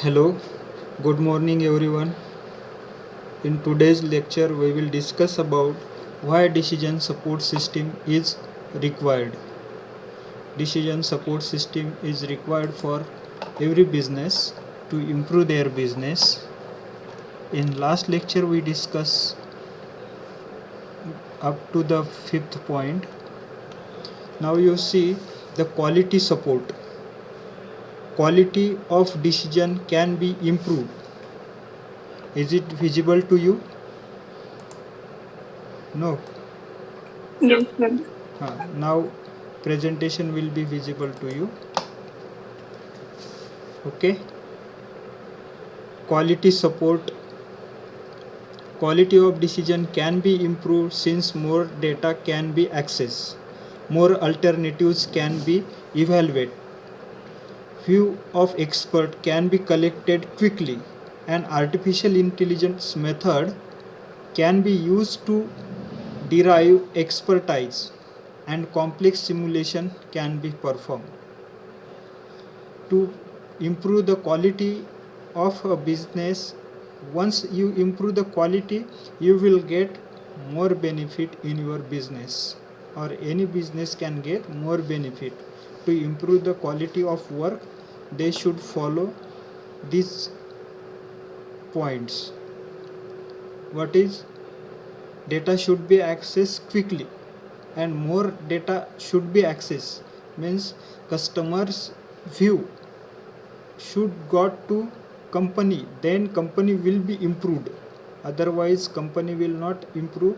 Hello, good morning everyone. In today's lecture we will discuss about why decision support system is required. Decision support system is required for every business to improve their business. In last lecture we discussed up to the fifth point. Now you see the quality support. Quality of decision can be improved. Is it visible to you? No. Yes, sir. Now presentation will be visible to you. Okay. Quality support. Quality of decision can be improved since more data can be accessed, more alternatives can be evaluated, view of expert can be collected quickly, and artificial intelligence method can be used to derive expertise, and complex simulation can be performed. To improve the quality of a business, once you improve the quality, you will get more benefit in your business, or any business can get more benefit. To improve the quality of work, they should follow these points. What is? Data should be accessed quickly, and more data should be accessed means customers view should got to company, then company will be improved, otherwise company will not improve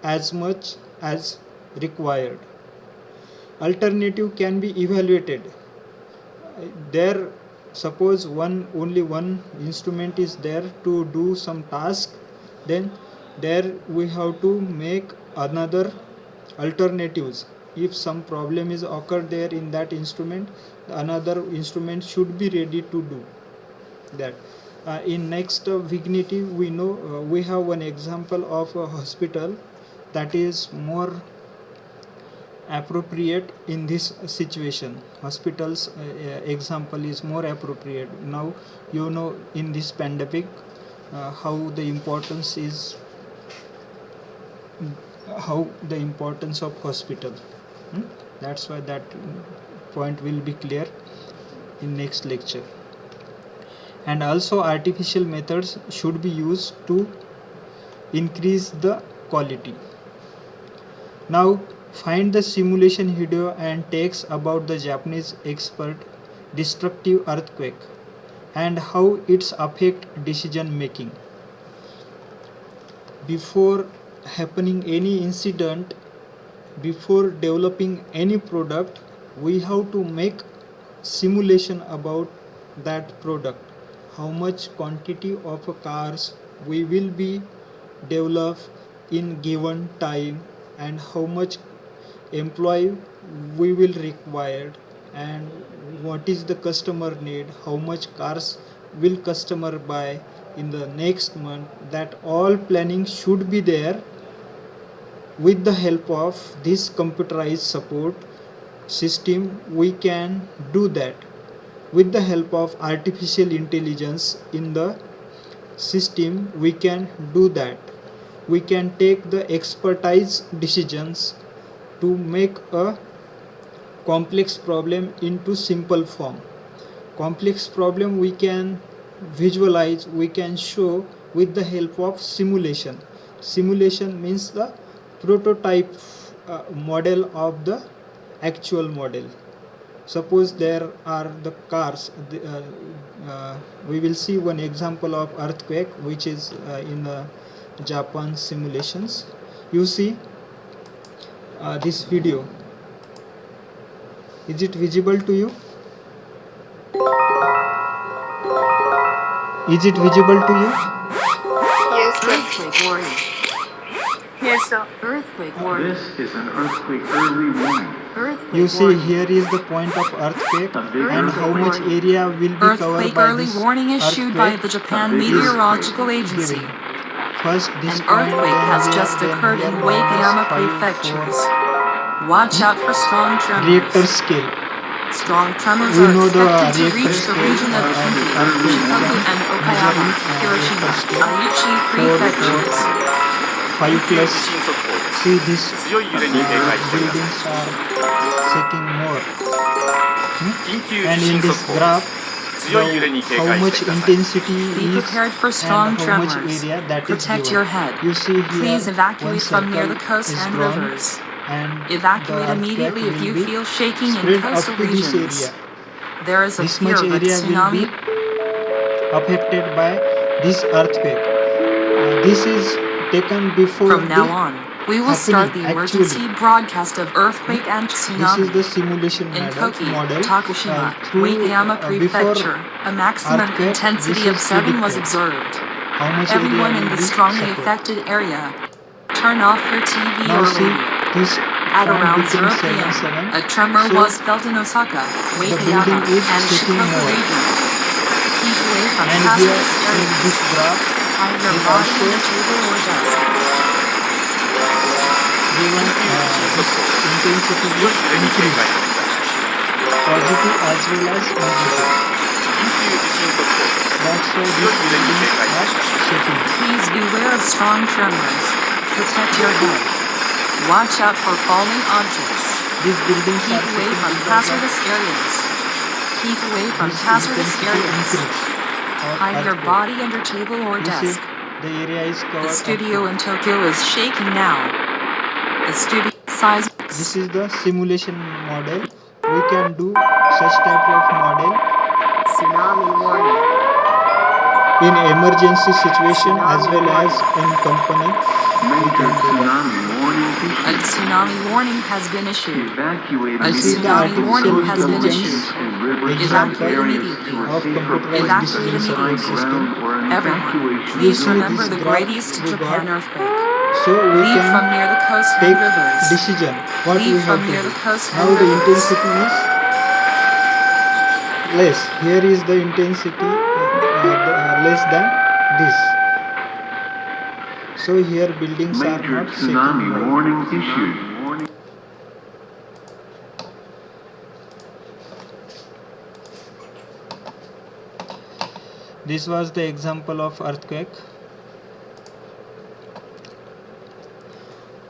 as much as required. Alternative can be evaluated. There, suppose only one instrument is there to do some task, then there we have to make another alternatives. If some problem is occurred there in that instrument, another instrument should be ready to do that. In next Vignity, we know we have one example of a hospital that is more appropriate in this situation. Hospitals example is more appropriate. Now you know in this pandemic how the importance is, how the importance of hospital. That's why that point will be clear in next lecture. And also artificial methods should be used to increase the quality. Now find the simulation video and text about the Japanese expert destructive earthquake and how it's affect decision making. Before happening any incident, before developing any product, we have to make simulation about that product. How much quantity of cars we will be develop in given time, and how much employee we will require, and what is the customer need, how much cars will customer buy in the next month. That all planning should be there. With the help of this computerized support system we can do that. With the help of artificial intelligence in the system we can do that. We can take the expertise decisions to make a complex problem into simple form. Complex problem we can visualize, we can show with the help of simulation. Simulation means the prototype model of the actual model. Suppose there are the cars, we will see one example of earthquake which is in Japan simulations. You see this video. Is it visible to you? Is it visible to you? Yes, sir. Earthquake warning. Yes, sir. Earthquake warning. This is an earthquake early warning. Earthquake You see warning. here is the point of earthquake A big and how much warning. area will be covered Earthquake by early this warning issued by earthquake. the Japan A big Meteorological earthquake. Agency. Giving. First this An point, earthquake then has here, just then occurred here, in minus Wakayama 5, Prefectures. 4. Watch out for strong Richter tremors. scale. Strong tremors We are know the expected to Richter reach the scale region of of Kinki, earthquake Shikoku, and Okayama, measuring Hiroshima, Richter scale Aichi 4 or prefectures. 5 plus. 地震速報です。 See this 強い揺れに警戒してください。 buildings are shaking more. 緊急地 And 震 in 速 this 報 graph, です。強い揺れに警 how 戒し much てください。 intensity Be is prepared for and strong how much tremors. area that is Protect given. your head. You see here Please one evacuate from near the circle coast is and drawn, rivers. and Evacuate the immediately earthquake if you will be feel shaking in spread up coastal to this regions. area. There is a This fear much of a area will be tsunami. affected by this earthquake. This is taken before From now the on, we will start the happening emergency actually. broadcast of earthquake and This is tsunami. the simulation In model Koki, Tokushima, through Wakayama before Prefecture, a maximum earthquake. intensity This of is 7 was predicted. observed. How much Everyone area in will the be strongly suffered. affected area, turn off your TV Now or see radio. this At point around between 0 p.m., 7 a tremor So was felt in Osaka, the Wakayama, building is and shaking Shikoku more. regions. Keep away from And here hazardous in areas. this graph Hide your is body also in a table or desk. given this intensity 強い is 揺れに警戒 increased, してください。 positive as well as negative. 緊急地震速報です。 That's why 強い these 揺れに警 buildings 戒して are ください。 shaking. Please beware of strong tremors. Protect your head. Watch out for falling objects. These buildings Keep are away shaking from because of hazardous areas. Keep away from this hazardous intensity areas. increase of Hide your earthquake. body under table or You see, desk. the area is The covered up studio to. in Tokyo is shaking now. The studio size. This is the simulation model. We can do such type of model Tsunami warning. in emergency situation as well as in company. We Major can do that. tsunami warning A issued. tsunami warning has been issued. Evacuate A This is the tsunami immediately warning from has been coastal issued. regions and rivers example Evacuate areas immediately. to a of safer computerized place Evacuate decision support high immediately. system. ground or an Everyone, evacuation please see remember this the graph Great East we Japan got. earthquake. So we Leave from can near the coast and take rivers. decision what Leave we have from to near do. the coast Now and the rivers. intensity is less. Here is the intensity less than this. So here buildings are Major not shaking tsunami more. warning issued. This was the example of earthquake.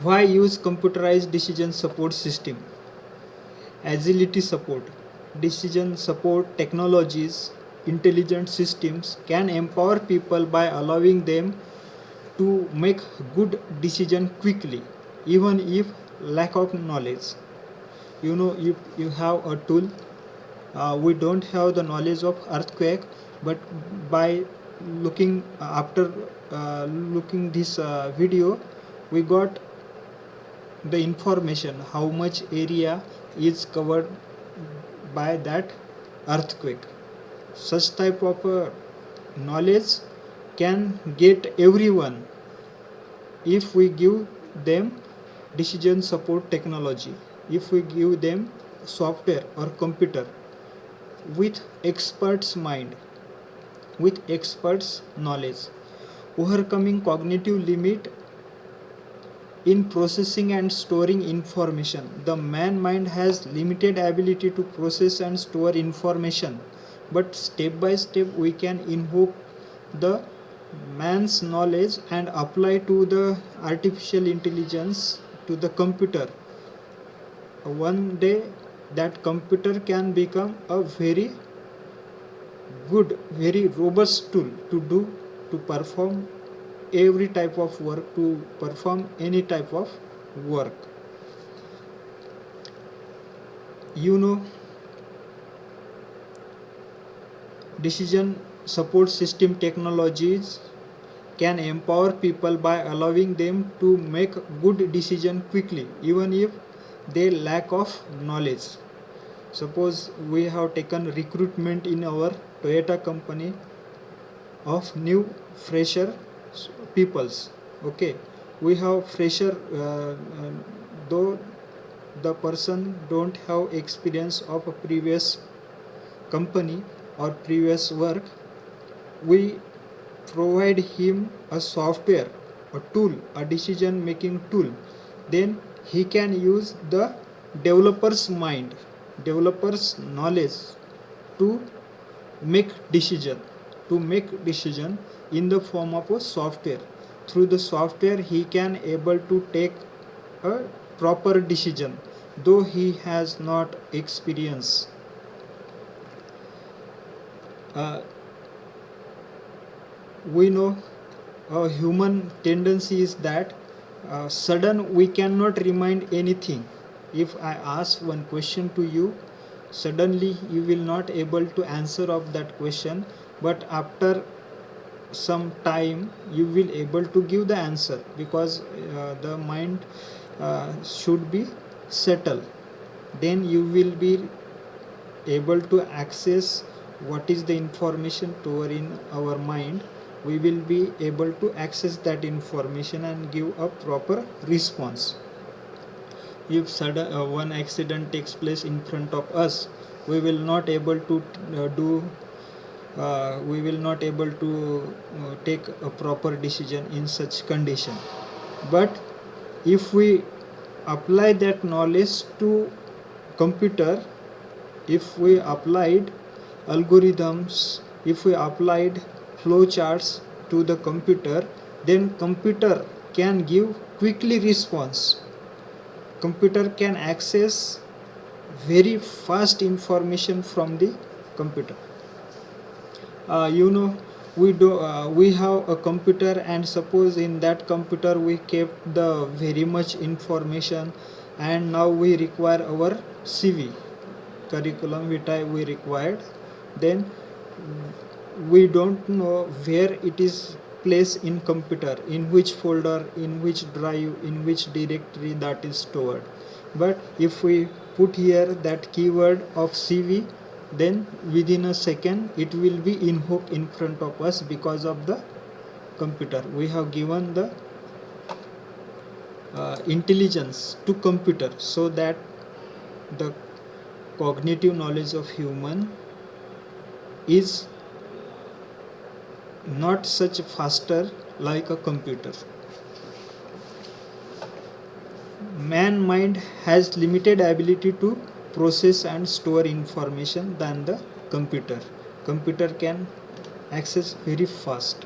Why use computerized decision support system? Agility support, decision support technologies, intelligent systems can empower people by allowing them to make good decision quickly, even if lack of knowledge. You know, if you have a tool, we don't have the knowledge of earthquake, but by looking after looking this video, we got the information how much area is covered by that earthquake. Such type of knowledge can get everyone if we give them decision support technology, if we give them software or computer with experts mind, with experts knowledge. Overcoming cognitive limit in processing and storing information. The man mind has limited ability to process and store information, but step by step we can invoke the man's knowledge and apply to the artificial intelligence, to the computer. One day that computer can become a very good, very robust tool to do, to perform every type of work, to perform any type of work. You know, decision support system technologies can empower people by allowing them to make good decision quickly, even if they lack of knowledge. Suppose we have taken recruitment in our Toyota company of new fresher peoples. Okay, we have fresher, though the person don't have experience of a previous company or previous work, we provide him a software, a tool, a decision making tool. Then he can use the developer's mind developer's knowledge to make decision in the form of a software. Through the software he can able to take a proper decision though he has not experience. uh, we know a human tendency is that sudden we cannot remind anything. If I ask one question to you, suddenly you will not able to answer of that question, but after some time you will able to give the answer because the mind should be settled. Then you will be able to access what is the information stored in our mind. We will be able to access that information and give a proper response. If sudden one accident takes place in front of us, we will not able to we will not able to take a proper decision in such condition. But if we apply that knowledge to computer, if we applied algorithms, if we applied flowcharts to the computer, then computer can give quickly response. Computer can access very fast information from the computer. You know, we have a computer, and suppose in that computer we kept the very much information, and now we require our CV, curriculum vitae we required. Then we don't know where it is placed in computer, in which folder, in which drive, in which directory that is stored. But if we put here that keyword of CV, then within a second it will be invoked in front of us because of the computer. We have given the intelligence to computer so that the cognitive knowledge of human is not such faster like a computer. Man mind has limited ability to process and store information than the computer. Computer can access very fast.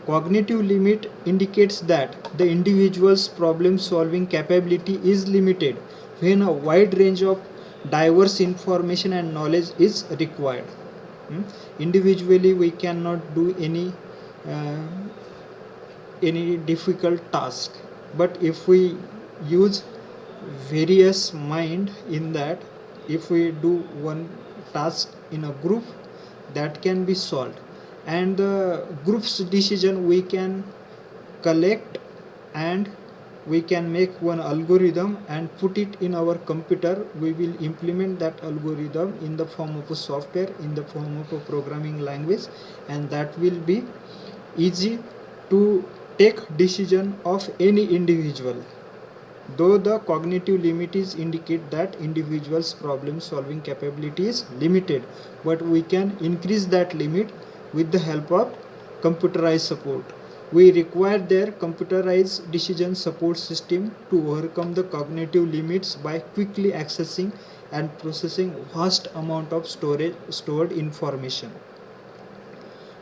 Cognitive limit indicates that the individual's problem solving capability is limited when a wide range of diverse information and knowledge is required. Individually we cannot do uh, any difficult task, but if we use various mind in that, if we do one task in a group, that can be solved, and the group's decision we can collect, and we can make one algorithm and put it in our computer. We will implement that algorithm in the form of a software, in the form of a programming language, and that will be easy to take decision of any individual. Though the cognitive limits indicate that individual's problem solving capability is limited, but we can increase that limit with the help of computerized support. We require their computerized decision support system to overcome the cognitive limits by quickly accessing and processing vast amount of stored information.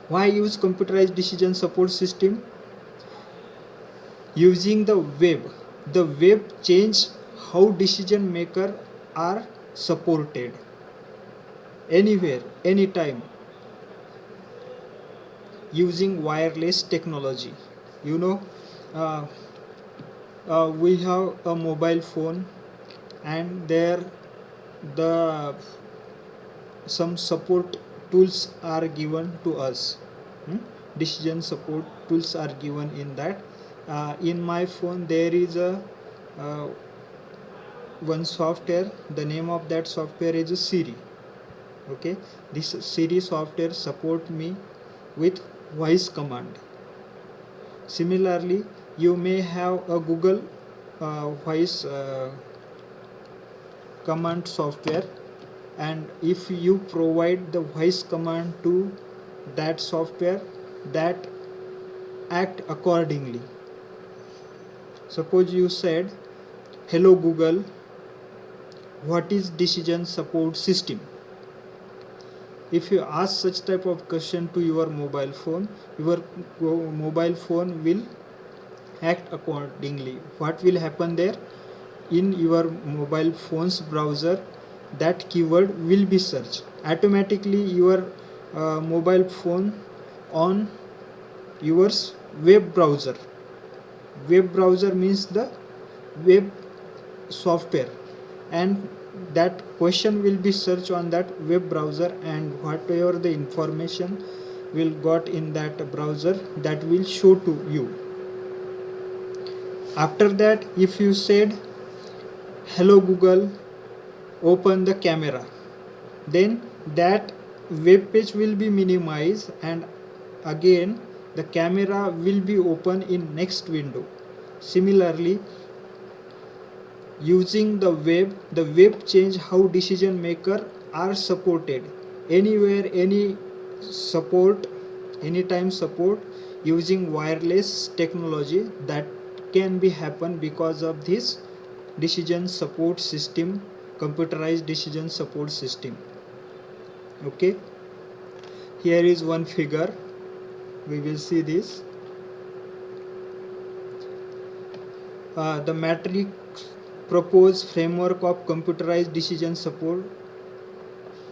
Why use computerized decision support system? Using the web change how decision maker are supported anywhere, anytime, using wireless technology. You know, uh, we have a mobile phone, and there the some support tools are given to us. Decision support tools are given in that. In my phone there is a uh, one software. The name of that software is Siri. Okay, this Siri software support me with voice command. Similarly, you may have a Google voice command software, and if you provide the voice command to that software, that act accordingly. Suppose you said, hello Google, what is decision support system? If you ask such type of question to your mobile phone, your mobile phone will act accordingly. What will happen there? In your mobile phone's browser, that keyword will be searched automatically. Your mobile phone on your web browser. Web browser means the web software, and that question will be searched on that web browser, and whatever the information will got in that browser, that will show to you. After that, if you said hello Google, open the camera, then that web page will be minimized, and again the camera will be open in next window. Similarly, using the web change how decision maker are supported anywhere, anytime support using wireless technology, that can be happen because of this decision support system, computerized decision support system. Okay, here is one figure, we will see this. The matrix proposed framework of computerized decision support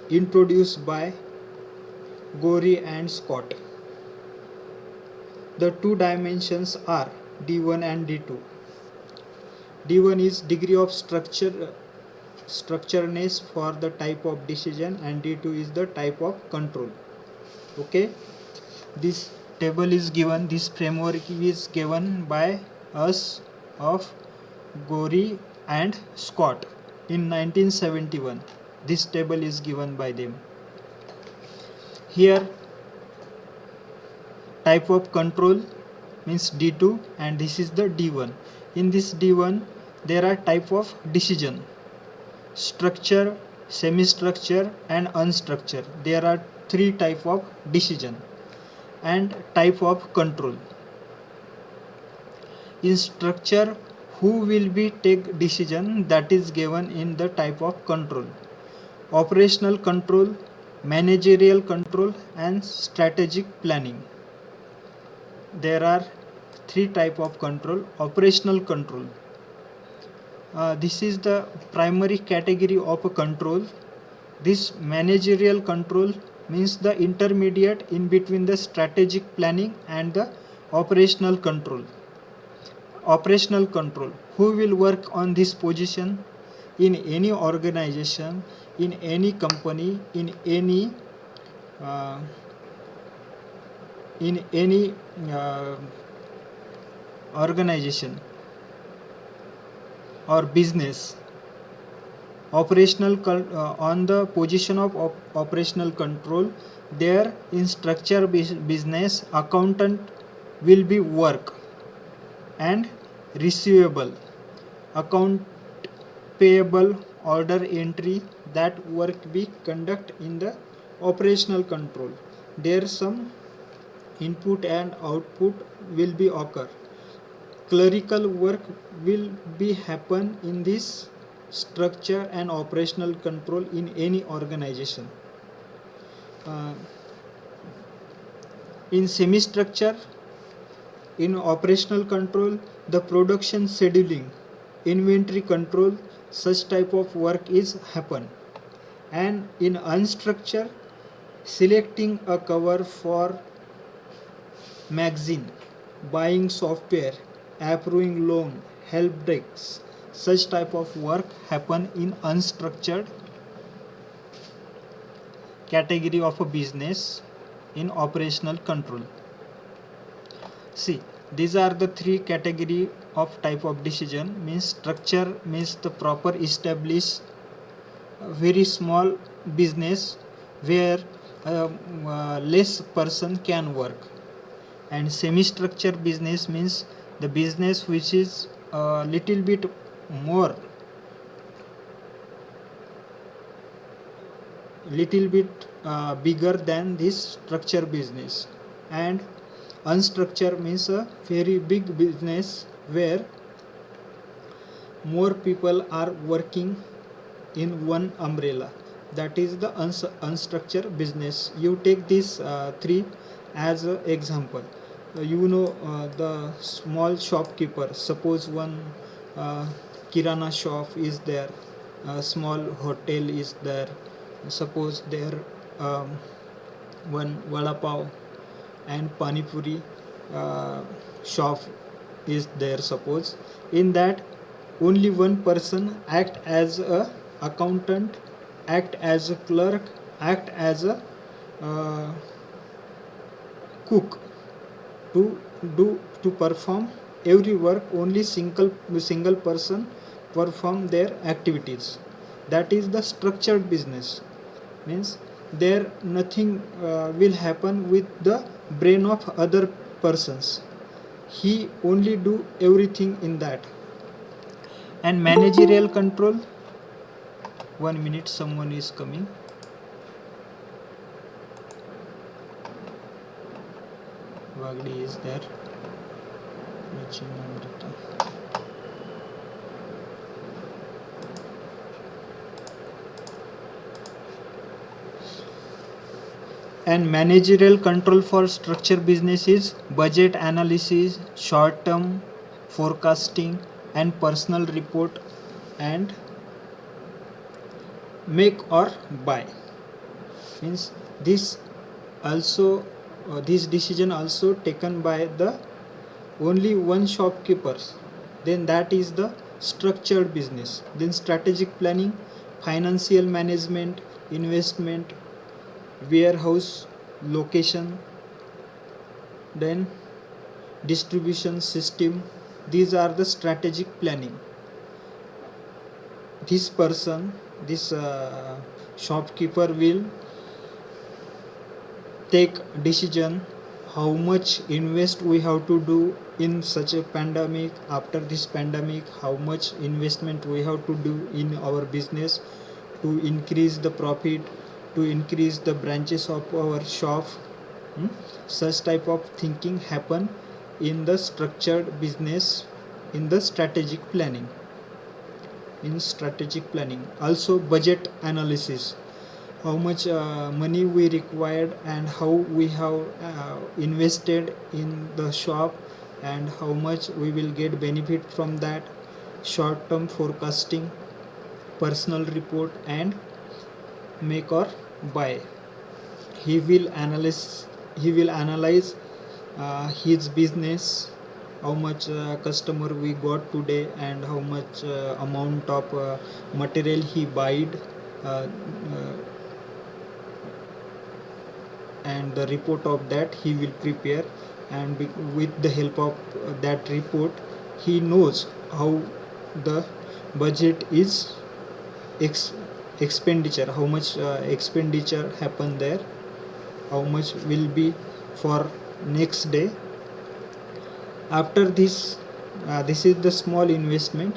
introduced by Gorey and Scott. The two dimensions are D1 and D2. D1 is degree of structuredness for the type of decision, and D2 is the type of control. Okay, this table is given, this framework is given by us of Gorey and Scott in 1971. This table is given by them. Here type of control means D2, and this is the D1. In this D1 there are type of decision: structure, semi-structure and unstructured. There are three type of decision and type of control. In structure, who will be take decision, that is given in the type of control: operational control, managerial control and strategic planning. There are three type of control. Operational control, this is the primary category of a control. This managerial control means the intermediate in between the strategic planning and the operational control. Operational control, who will work on this position in any organization, in any company, in any organization or business. Operational on the position of operational control, there in structure business, accountant will be work and receivable, account payable, order entry, that work be conduct in the operational control. There some input and output will be occur. Clerical work will be happen in this structure and operational control in any organization. In semi-structure, in operational control, the production scheduling, inventory control, such type of work is happen. And in unstructured, selecting a cover for magazine, buying software, approving loan, help desks, such type of work happen in unstructured category of a business in operational control. See, these are the three category of type of decision. Means structure means the proper established very small business where less person can work. And semi-structured business means the business which is a little bit more, bigger than this structure business. And unstructured means a very big business where more people are working in one umbrella. That is the unstructured business. You take these three as an example. The small shopkeeper, suppose one uh, kirana shop is there, a small hotel is there, suppose there um, one vada pav and pani puri uh, shop is there. Suppose in that only one person act as a accountant, act as a clerk, act as a uh, cook to do to perform every work. Only single person perform their activities. That is the structured business. Means there nothing will happen with the brain of other persons. He only do everything in that. And managerial control, 1 minute, someone is coming. Wagdi is there. And managerial control for structure business is budget analysis, short term forecasting, and personal report, and make or buy. Means this also this decision also taken by the only one shopkeepers. Then that is the structured business. Then strategic planning, financial management, investment, warehouse location, then distribution system. These are the strategic planning. This person, this shopkeeper will take decision how much invest we have to do in such a pandemic. After this pandemic, how much investment we have to do in our business to increase the profit, to increase the branches of our shop. Such type of thinking happen in the structured business, in the strategic planning. In strategic planning also budget analysis, how much money we required and how we have invested in the shop and how much we will get benefit from that. Short term forecasting, personal report, and make or buy. He will analyze his business, how much customer we got today and how much amount of material he buyed, and the report of that he will prepare, and with the help of that report he knows how the budget is expenditure, how much expenditure happen there, how much will be for next day. After this this is the small investment,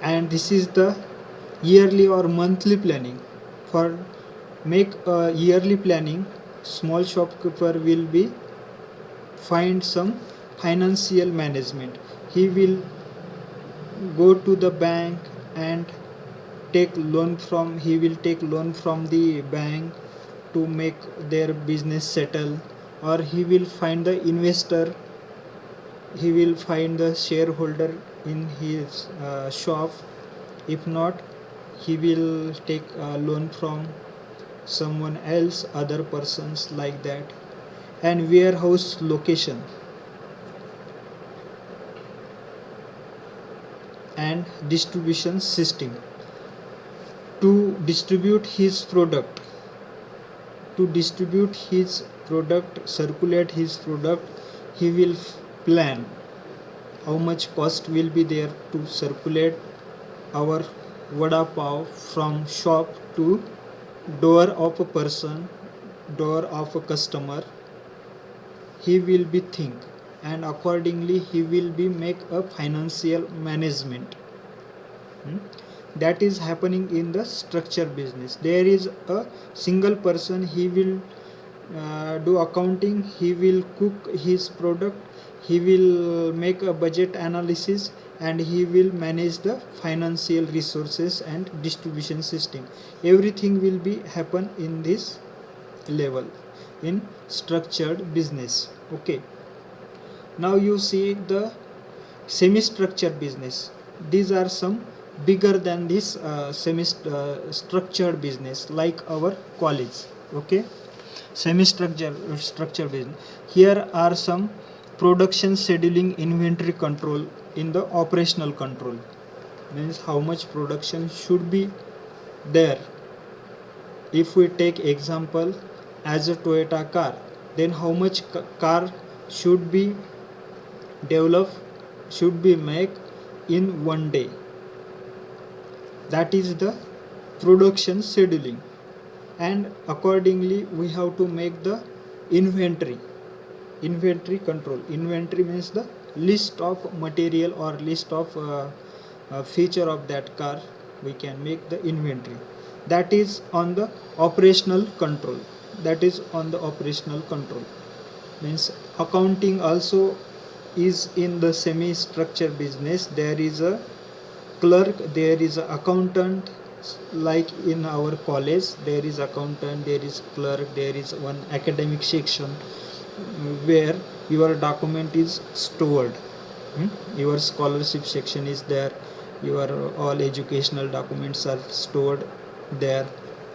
and this is the yearly or monthly planning. For make a yearly planning, small shopkeeper will be find some financial management. He will go to the bank and take loan from the bank to make their business settle, or he will find the investor, he will find the shareholder in his shop. If not, he will take a loan from someone else, other persons, like that. And warehouse location and distribution system, to distribute his product, circulate his product. He will plan how much cost will be there to circulate our vada pav from shop to door of a person, door of a customer. He will be think, and accordingly he will be make a financial management. That is happening in the structure business. There is a single person, he will do accounting, he will cook his product, he will make a budget analysis, and he will manage the financial resources and distribution system. Everything will be happen in this level in structured business. Okay, now you see the semi-structured business. These are some bigger than this semi-structured business like our college. Okay, semi-structured business. Here are some production scheduling, inventory control in the operational control, means how much production should be there. If we take example as a Toyota car, then how much car should be developed, should be made in one day. That is the production scheduling, and accordingly we have to make the inventory control. Inventory means the list of material or list of feature of that car. We can make the inventory. That is on the operational control. Means accounting also is in the semi structured business. There is a clerk, there is a accountant. Like in our college there is accountant, there is clerk, there is one academic section where your document is stored. Your scholarship section is there, your all educational documents are stored there.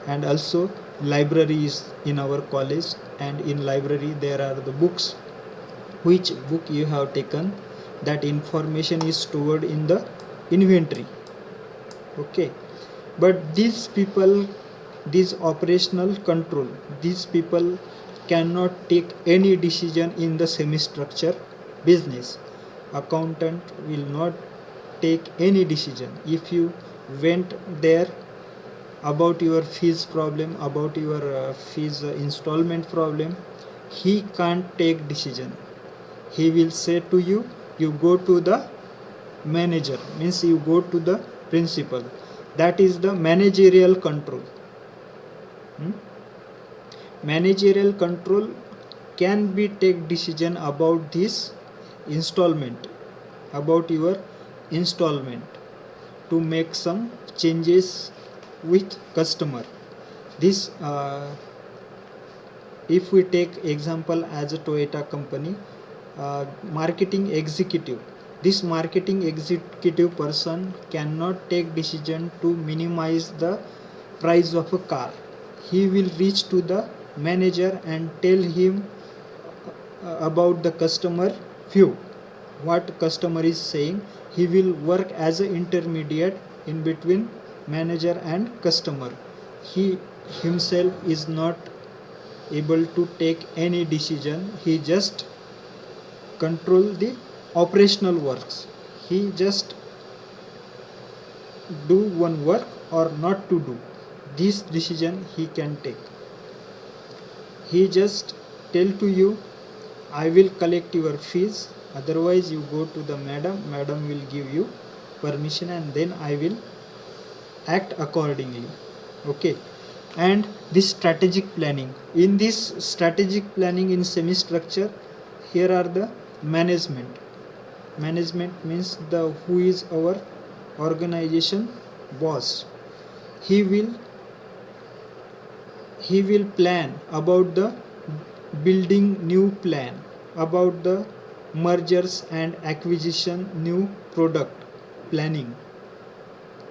And also library is in our college, and in library there are the books. Which book you have taken, that information is stored in the inventory. Okay, but these people, this operational control, these people cannot take any decision in the semi structure business. Accountant will not take any decision. If you went there about your fees problem, about your fees installment problem, he can't take decision. He will say to you, you go to the manager, means you go to the principal. That is the managerial control. Managerial control can be take decision about this installment, about your installment, to make some changes with customer. This if we take example as a Toyota company, marketing executive, this marketing executive person cannot take decision to minimize the price of a car. He will reach to the manager and tell him about the customer view, what customer is saying. He will work as an intermediate in between manager and customer. He himself is not able to take any decision. He just control the operational works. He just do one work or not to do. This decision he can take. He just tell to you, I will collect your fees, otherwise you go to the madam will give you permission, and then I will act accordingly. Okay, and this strategic planning. In this strategic planning in semi structure, here are the management. Management means the who is our organization boss. He will plan about the building new plan, about the mergers and acquisition, new product planning,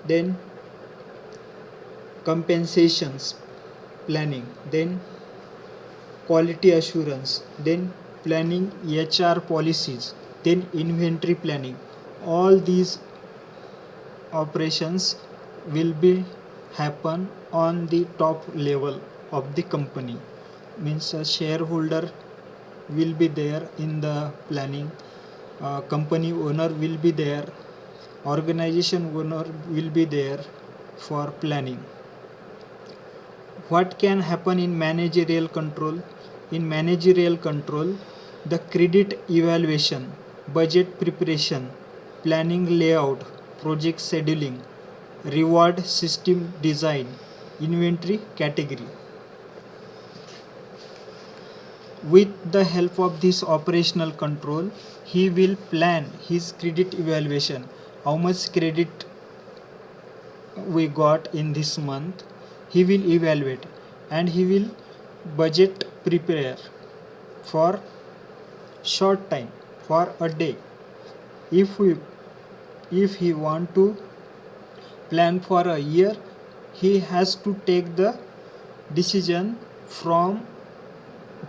then compensations planning, then quality assurance, then planning HR policies, then inventory planning. All these operations will be happen on the top level of the company. Means a shareholder will be there in the planning, company owner will be there, organization owner will be there for planning. What can happen in managerial control? In managerial control, the credit evaluation, budget preparation, planning layout, project scheduling, reward system design, inventory category. With the help of this operational control, he will plan his credit evaluation. how much credit we got in this month. He will evaluate and he will budget prepare for short time, for a day. If he want to plan for a year, he has to take the decision from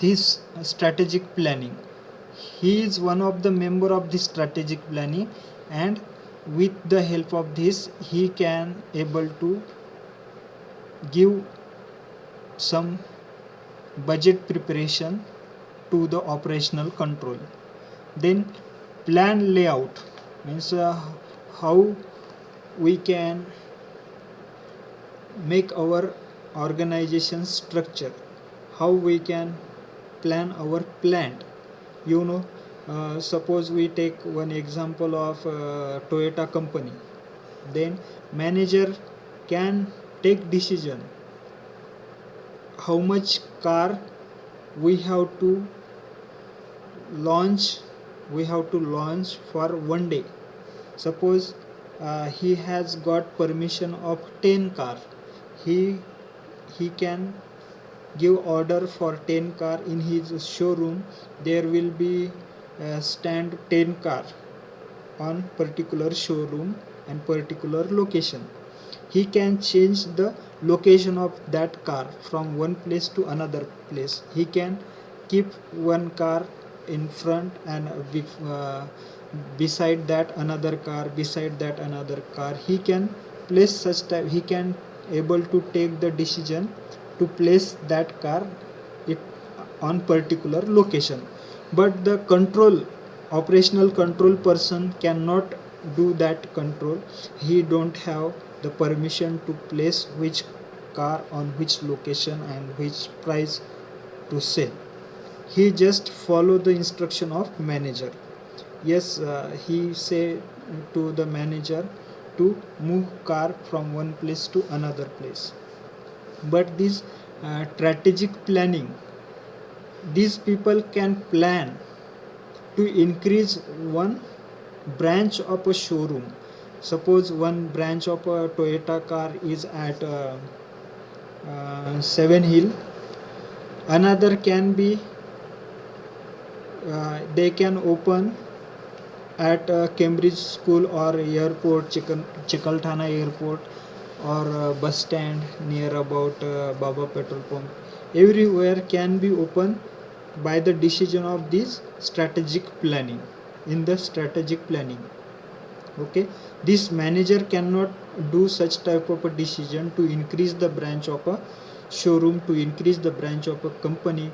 this strategic planning. He is one of the member of this strategic planning, and with the help of this he can able to give some budget preparation to the operational control. Then plan layout means how we can make our organization structure, how we can plan our plant. Suppose we take one example of Toyota company. Then manager can take decision how much car we have to launch for one day. Suppose he has got permission of 10 car. He can give order for 10 car in his showroom. There will be stand 10 car on particular showroom and particular location. He can change the location of that car from one place to another place. He can keep one car in front and beside that another car, beside that another car. He can place such type, he can able to take the decision to place that car it on particular location. But the operational control person cannot do that control. He don't have the permission to place which car on which location and which price to sell. He just follow the instruction of manager. Yes, he say to the manager to move car from one place to another place. But this strategic planning, these people can plan to increase one branch of a showroom. Suppose one branch of a Toyota car is at Seven Hill, another can be they can open at Cambridge School or airport, Chikalthana airport, or bus stand near about Baba petrol pump. Everywhere can be open by the decision of this strategic planning. In the strategic planning, okay, this manager cannot do such type of a decision to increase the branch of a showroom, to increase the branch of a company.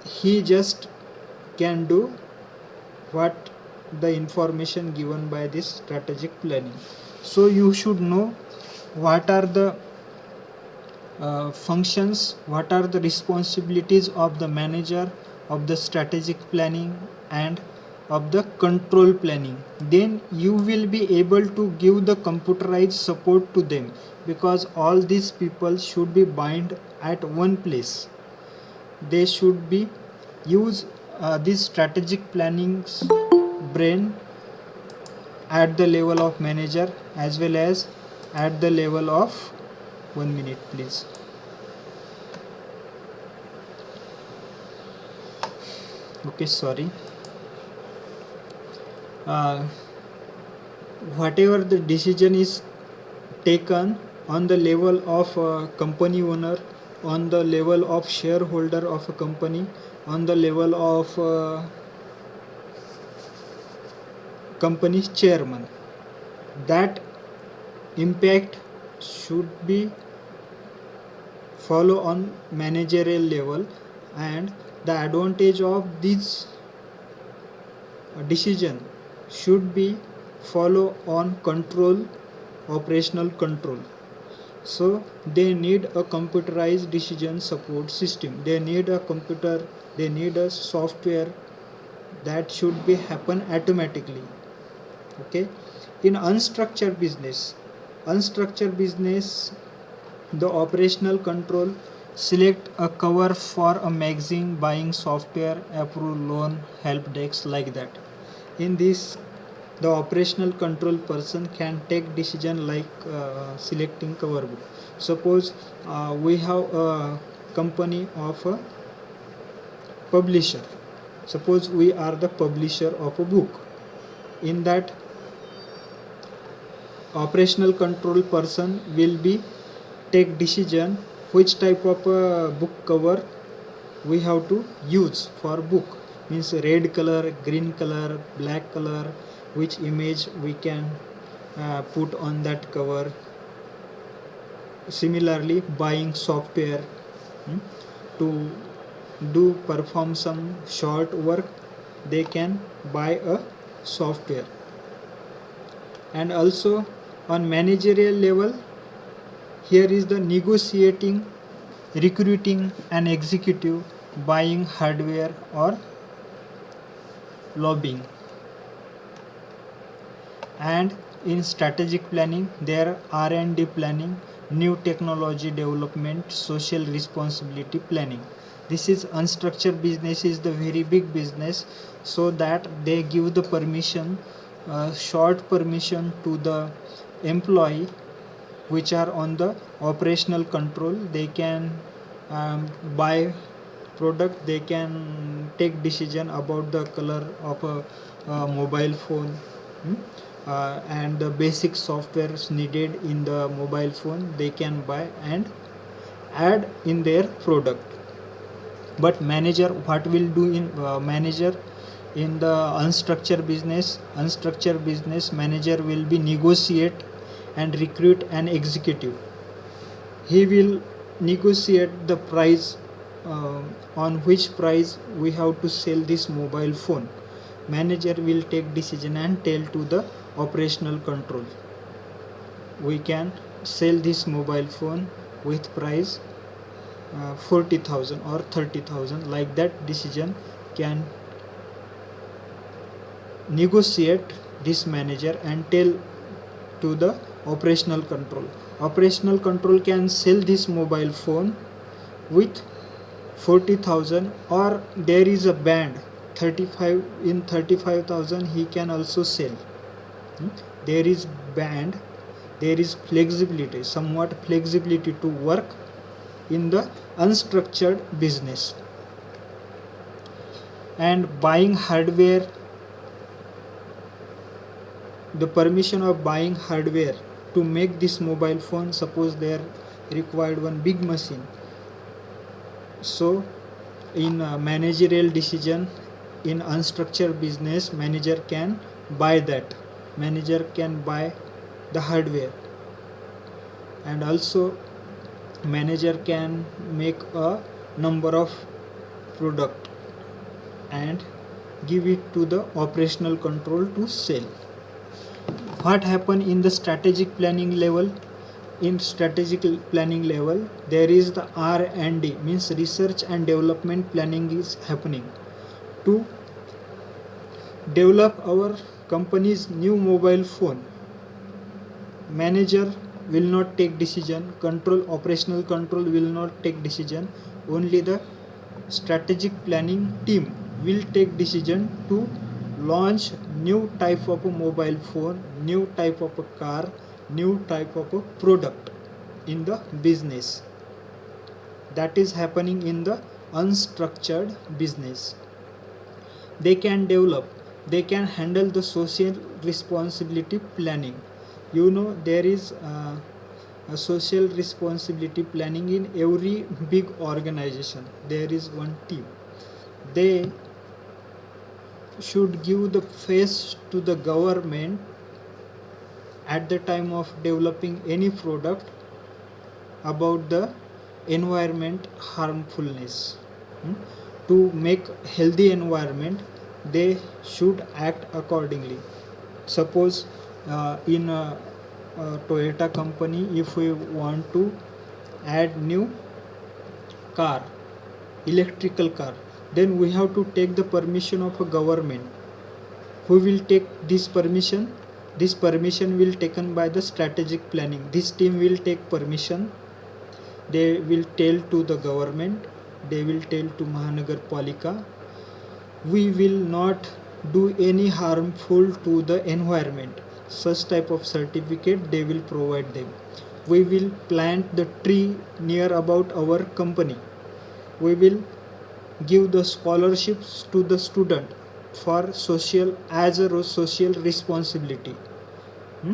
He just can do what the information given by this strategic planning. So you should know what are the functions, what are the responsibilities of the manager, of the strategic planning, and of the control planning. Then you will be able to give the computerized support to them, because all these people should be bind at one place. They should be use this strategic planning's brain at the level of manager as well as at the level of 1 minute please. Okay, sorry. Whatever the decision is taken on the level of company owner, on the level of shareholder of a company, on the level of company's chairman, that impact should be follow on managerial level, and the advantage of this decision should be follow on control, operational control. So they need a computerized decision support system. They need a computer, they need a software that should be happen automatically. Okay, in unstructured business, the operational control select a cover for a magazine, buying software, approve loan, help desk, like that. In this The operational control person can take decision like selecting cover book. Suppose we have a company of a publisher. Suppose we are the publisher of a book. In that, operational control person will be take decision which type of book cover we have to use for book, means red color, green color, black color, which image we can put on that cover. Similarly, buying software to do perform some short work, they can buy a software. And also on managerial level, here is the negotiating, recruiting an executive, buying hardware or lobbying. And in strategic planning, there are R&D planning, new technology development, social responsibility planning. This is unstructured business is the very big business, so that they give the permission, short permission to the employee which are on the operational control. They can buy product, they can take decision about the color of a mobile phone, and the basic softwares needed in the mobile phone they can buy and add in their product. But manager, what will do in manager in the unstructured business manager will be negotiate and recruit an executive. He will negotiate the price, on which price we have to sell this mobile phone. Manager will take decision and tell to the operational control, we can sell this mobile phone with price 40,000 or 30,000. Like that decision can negotiate this manager and tell to the operational control. Operational control can sell this mobile phone with 40,000, or there is a band 35,000 he can also sell. There is band, there is flexibility, somewhat flexibility to work in the unstructured business. And buying hardware, the permission of buying hardware to make this mobile phone, suppose there required one big machine. So in managerial decision in unstructured business, manager can buy that, manager can buy the hardware. And also manager can make a number of product and give it to the operational control to sell. What happen in the strategic planning level? In strategic planning level, there is the R&D, means research and development planning is happening to develop our company's new mobile phone. Manager will not take decision, operational control will not take decision, only the strategic planning team will take decision to launch new type of a mobile phone, new type of a car, new type of a product in the business. That is happening in the unstructured business. They can develop, they can handle the social responsibility planning. There is a social responsibility planning in every big organization. There is one team, they should give the face to the government at the time of developing any product about the environment harmfulness. To make healthy environment, they should act accordingly. Suppose in a Toyota company, if we want to add new car, electrical car, then we have to take the permission of a government. Who will take this permission? This permission will taken by the strategic planning. This team will take permission, they will tell to the government, they will tell to Mahanagar Palika, we will not do any harmful to the environment. Such type of certificate they will provide them. We will plant the tree near about our company. We will give the scholarships to the student for social as a social responsibility. Hmm?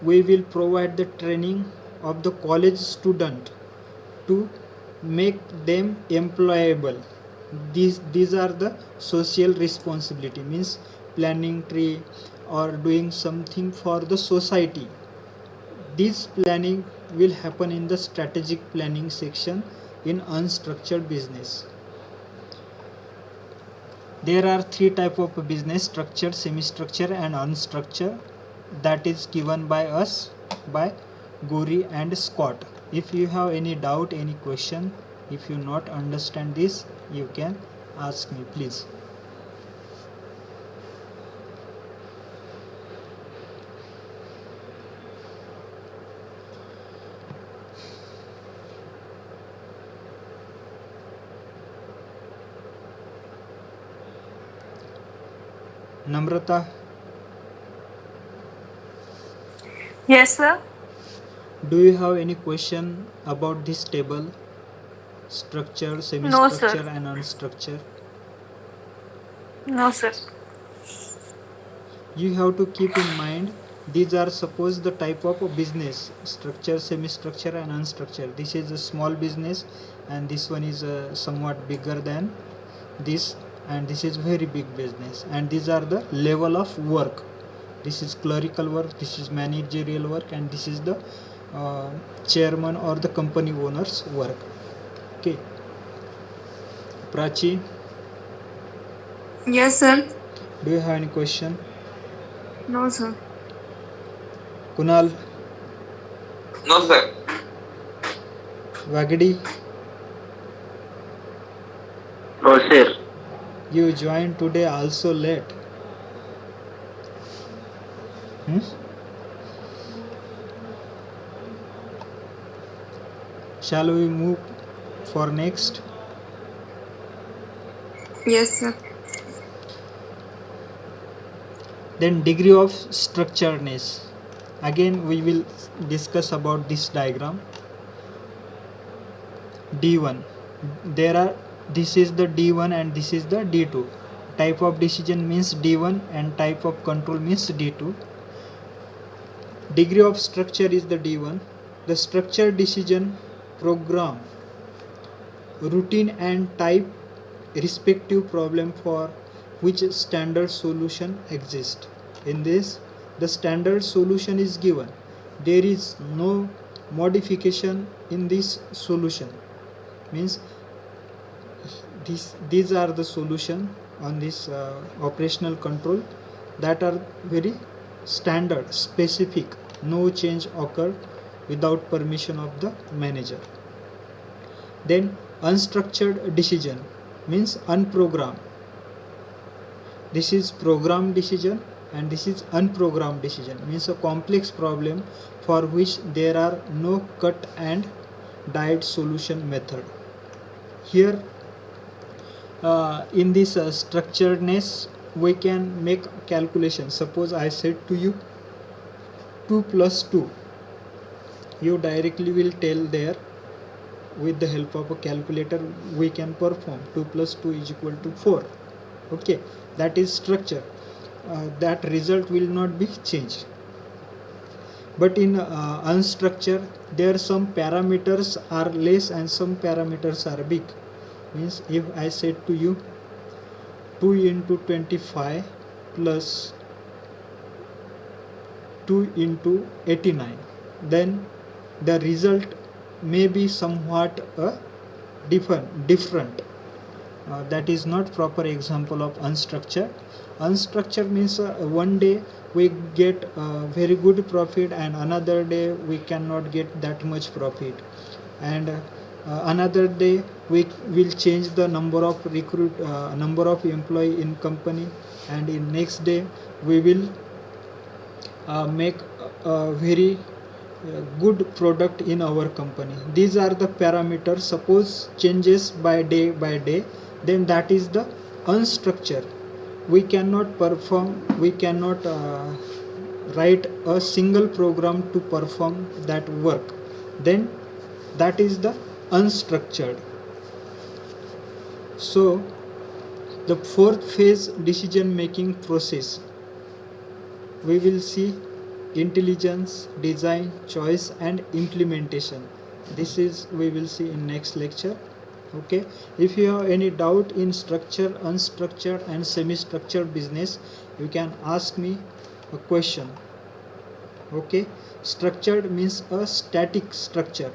We will provide the training of the college student to make them employable. These are the social responsibility, means planting tree or doing something for the society. This planning will happen in the strategic planning section in unstructured business. There are three type of business: structured, semi-structured and unstructured, that is given by us by Gori and Scott. If you have any doubt, any question, if you not understand this, you can ask me, please. Namrata, Yes, sir. do you have any question about this table? Structure, No, semi-structure sir. and unstructured. No, sir. You have to keep in mind these are suppose the type of a business: structure, semi-structure and unstructured. This is a small business and this one is somewhat bigger than this, and this is very big business, and these are the level of work. This is clerical work, this is managerial work, and this is the uh, chairman or the company owner's work. Okay, Prachi, Yes, sir. do you have any question? No, sir. Kunal, No, sir. Wagdi, No, sir. you joined today also late. Hmm? Shall we move for next? Yes, sir. Then degree of structuredness. Again we will discuss about this diagram. D1. There are, this is the D1 and this is the D2. Type of decision means D1 and type of control means D2. Degree of structure is the D1. The structure decision program routine and type respective problem for which standard solution exists. In this, the standard solution is given. There is no modification in this solution. Means these are the solution on this operational control that are very standard, specific. No change occur without permission of the manager. Then unstructured decision means unprogrammed. This is programmed decision and this is unprogrammed decision, means a complex problem for which there are no cut and dried solution method. Here in this structuredness we can make calculation. Suppose I said to you 2 plus 2, you directly will tell there with the help of a calculator we can perform 2 plus 2 is equal to 4. Okay, that is structure. That result will not be changed. But in unstructured, there some parameters are less and some parameters are big. Means if I said to you 2 into 25 plus 2 into 89, then the result may be somewhat different. That is not proper example of unstructured. Unstructured means one day we get very good profit and another day we cannot get that much profit, and another day we will change the number of number of employee in company, and in next day we will make a very good product in our company. These are the parameters. Suppose changes by day, then that is the unstructured. we cannot write a single program to perform that work, then that is the unstructured. So the fourth phase decision making process, we will see intelligence, design, choice and implementation. This is we will see in next lecture. Okay, if you have any doubt in structured, unstructured and semi structured business, you can ask me a question. Okay, structured means a static structure.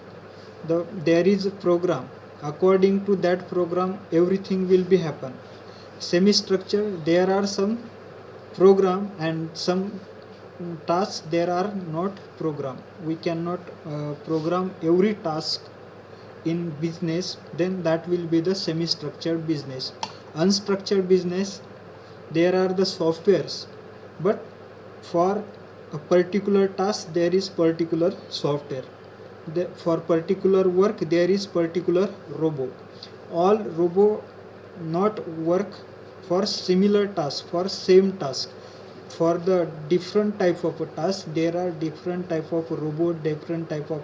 There is a program, according to that program everything will be happen. Semi structured, there are some program and some tasks there are not program. We cannot program every task in business, then that will be the semi structured business. Unstructured business, there are the softwares, but for a particular task there is particular software. For particular work there is particular robot. All robot not work for similar task, for same task. For the different type of a task there are different type of robot, different type of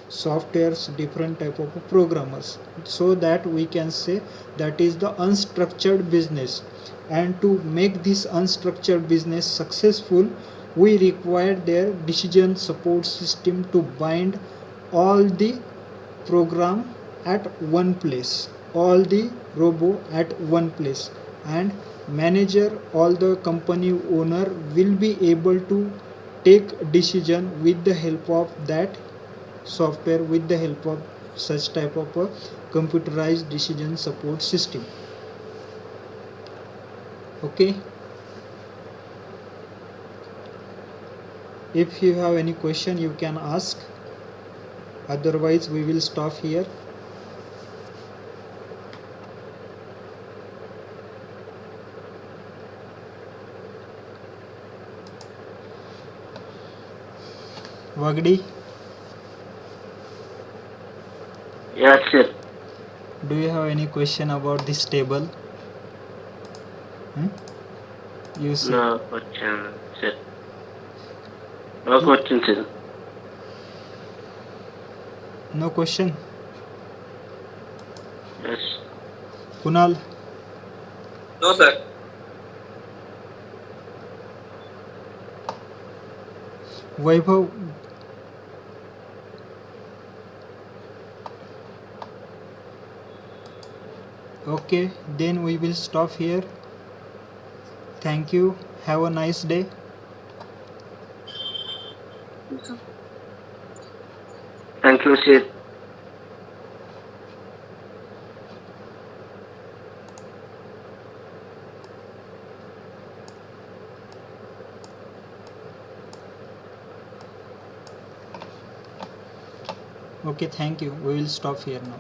softwares, different type of programmers, so that we can say that is the unstructured business. And to make this unstructured business successful, we require their decision support system to bind all the program at one place, all the robo at one place, and manager, all the company owner will be able to take decision with the help of that software, with the help of such type of a computerized decision support system. Okay, if you have any question you can ask, otherwise we will stop here. Wagdi, Yes, sir. do you have any question about this table? You say. No question, sir. No question, sir. No question. Yes. Kunal, No, sir. Vaibhav, okay, then we will stop here. Thank you. Have a nice day. Thank you, sir. Okay, thank you. We will stop here now.